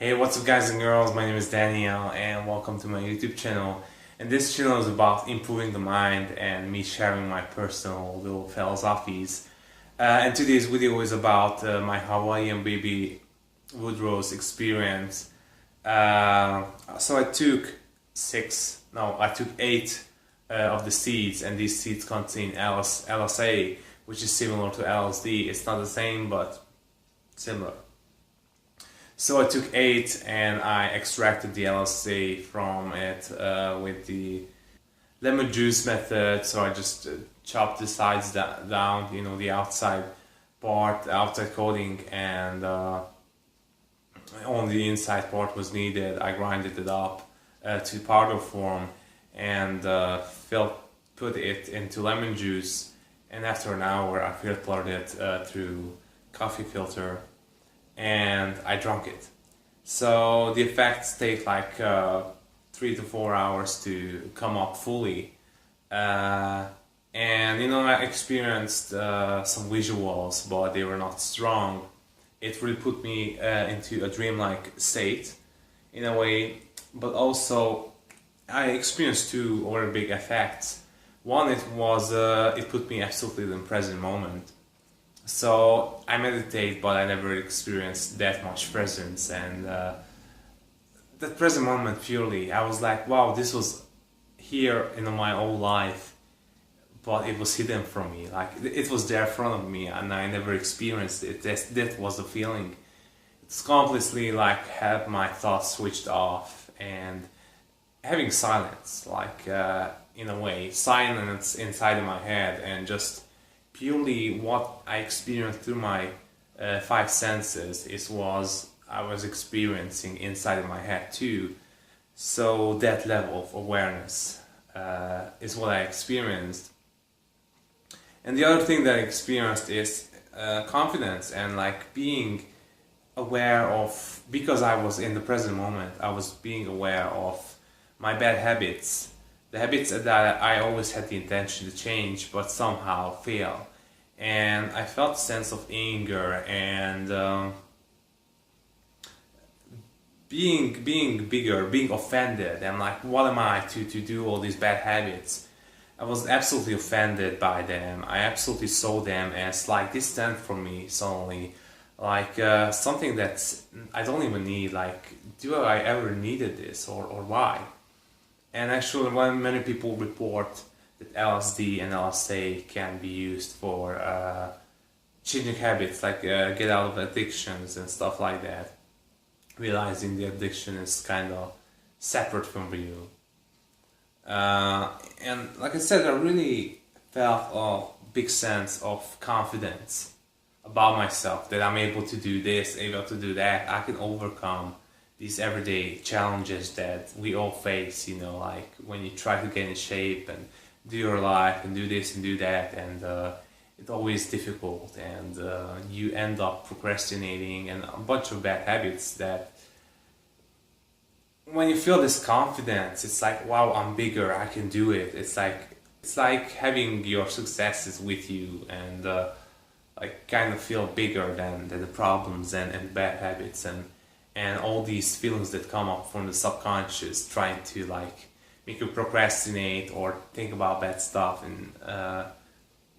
Hey, what's up guys and girls, my name is Daniel and welcome to my YouTube channel. And this channel is about improving the mind and me sharing my personal little philosophies. And today's video is about my Hawaiian baby woodrose experience. So I took eight of the seeds, and these seeds contain LSA, which is similar to LSD. It's not the same, but similar. So I took 8 and I extracted the LSA from it with the lemon juice method. So I just chopped the sides down, the outside part, the outside coating, and only the inside part was needed. I grinded it up to powder form and put it into lemon juice. And after an hour, I filtered it through coffee filter, and I drank it. So the effects take like 3 to 4 hours to come up fully. And I experienced some visuals, but they were not strong. It really put me into a dreamlike state in a way, but also I experienced two other big effects. One, it put me absolutely in the present moment. So I meditate, but I never experienced that much presence, and that present moment purely, I was like, wow, this was here in my whole life, but it was hidden from me. Like it was there in front of me, and I never experienced it. That was the feeling. It's completely like had my thoughts switched off and having silence, like in a way, silence inside of my head, and just purely what I experienced through my five senses I was experiencing inside of my head too. So that level of awareness is what I experienced. And the other thing that I experienced is confidence and like being aware of, because I was in the present moment, I was being aware of my bad habits. The habits that I always had the intention to change, but somehow fail. And I felt a sense of anger and being bigger, being offended. And like, what am I to do all these bad habits? I was absolutely offended by them. I absolutely saw them as like distant from me suddenly. Like something that I don't even need. Like, do I ever needed this or why? And actually, when many people report that LSD and LSA can be used for changing habits, like get out of addictions and stuff like that, realizing the addiction is kind of separate from you. And like I said, I really felt a big sense of confidence about myself, that I'm able to do this, able to do that. I can overcome these everyday challenges that we all face, like when you try to get in shape and do your life and do this and do that, and it's always difficult, and you end up procrastinating and a bunch of bad habits. That when you feel this confidence, it's like, wow, I'm bigger, I can do it. It's like having your successes with you, and like kind of feel bigger than the problems and bad habits and all these feelings that come up from the subconscious, trying to like make you procrastinate or think about bad stuff in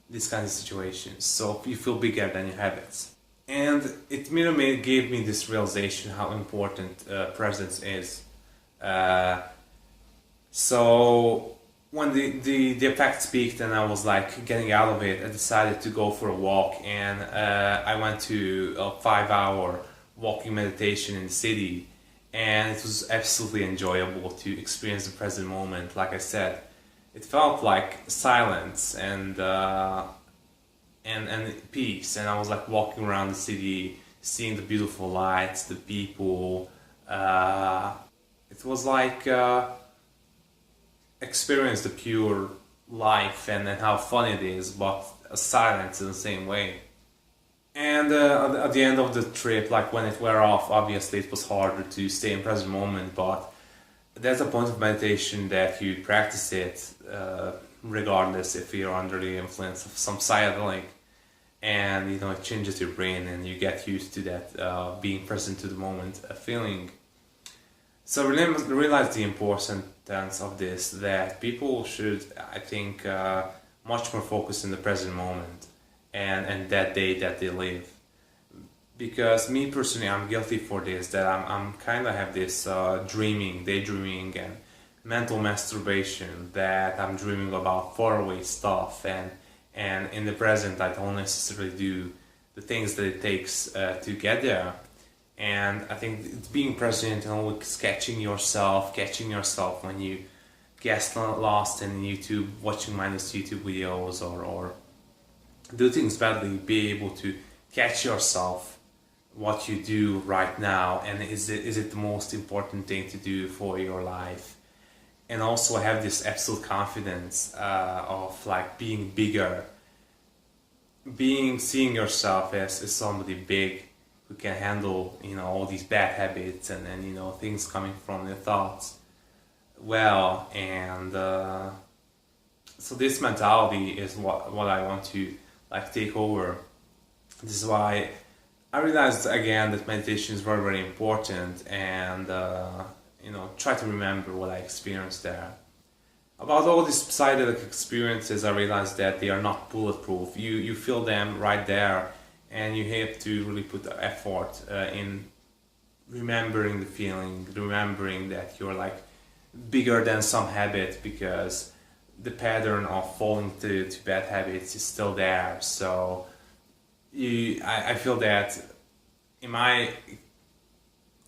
these kinds of situations. So you feel bigger than your habits. And it gave me this realization how important presence is. So when the effects peaked and I was like getting out of it, I decided to go for a walk, and I went to a 5-hour walking meditation in the city, and it was absolutely enjoyable to experience the present moment. Like I said, it felt like silence and peace, and I was like walking around the city, seeing the beautiful lights, the people. It was like experience the pure life and how fun it is, but a silence in the same way. And at the end of the trip, like when it wore off, obviously it was harder to stay in present moment, but there's a point of meditation that you practice it regardless if you're under the influence of some psychedelic, and you know, it changes your brain and you get used to that being present to the moment feeling. So realize the importance of this, that people should, I think, much more focus in the present moment and that day that they live. Because me personally, I'm guilty for this, that I'm kind of have this daydreaming and mental masturbation, that I'm dreaming about faraway stuff, and in the present I don't necessarily do the things that it takes to get there. And I think it's being present and always catching yourself when you get lost in YouTube, watching mindless YouTube videos, or do things badly, be able to catch yourself what you do right now, and is it the most important thing to do for your life, and also have this absolute confidence of like being bigger, seeing yourself as somebody big who can handle, you know, all these bad habits and you know, things coming from your thoughts well. And so this mentality is what I want to like take over. This is why I realized again that meditation is very, very important, and you know, try to remember what I experienced there. About all these psychedelic experiences, I realized that they are not bulletproof. You feel them right there, and you have to really put the effort in remembering the feeling, remembering that you're like bigger than some habit, because the pattern of falling to bad habits is still there. So I feel that in my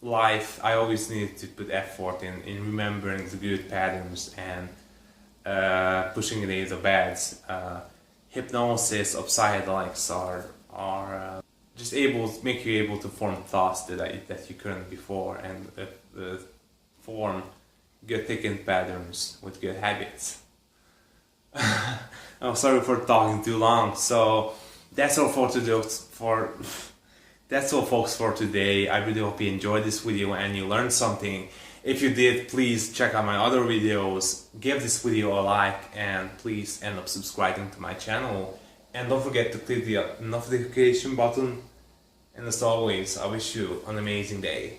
life I always need to put effort in remembering the good patterns and pushing away the bads. Hypnosis or psychedelics are just make you able to form thoughts that you couldn't before, and form good thinking patterns with good habits. I'm sorry for talking too long. So that's all for today. That's all, folks, for today. I really hope you enjoyed this video and you learned something. If you did, please check out my other videos, give this video a like, and please end up subscribing to my channel. And don't forget to click the notification button. And as always, I wish you an amazing day.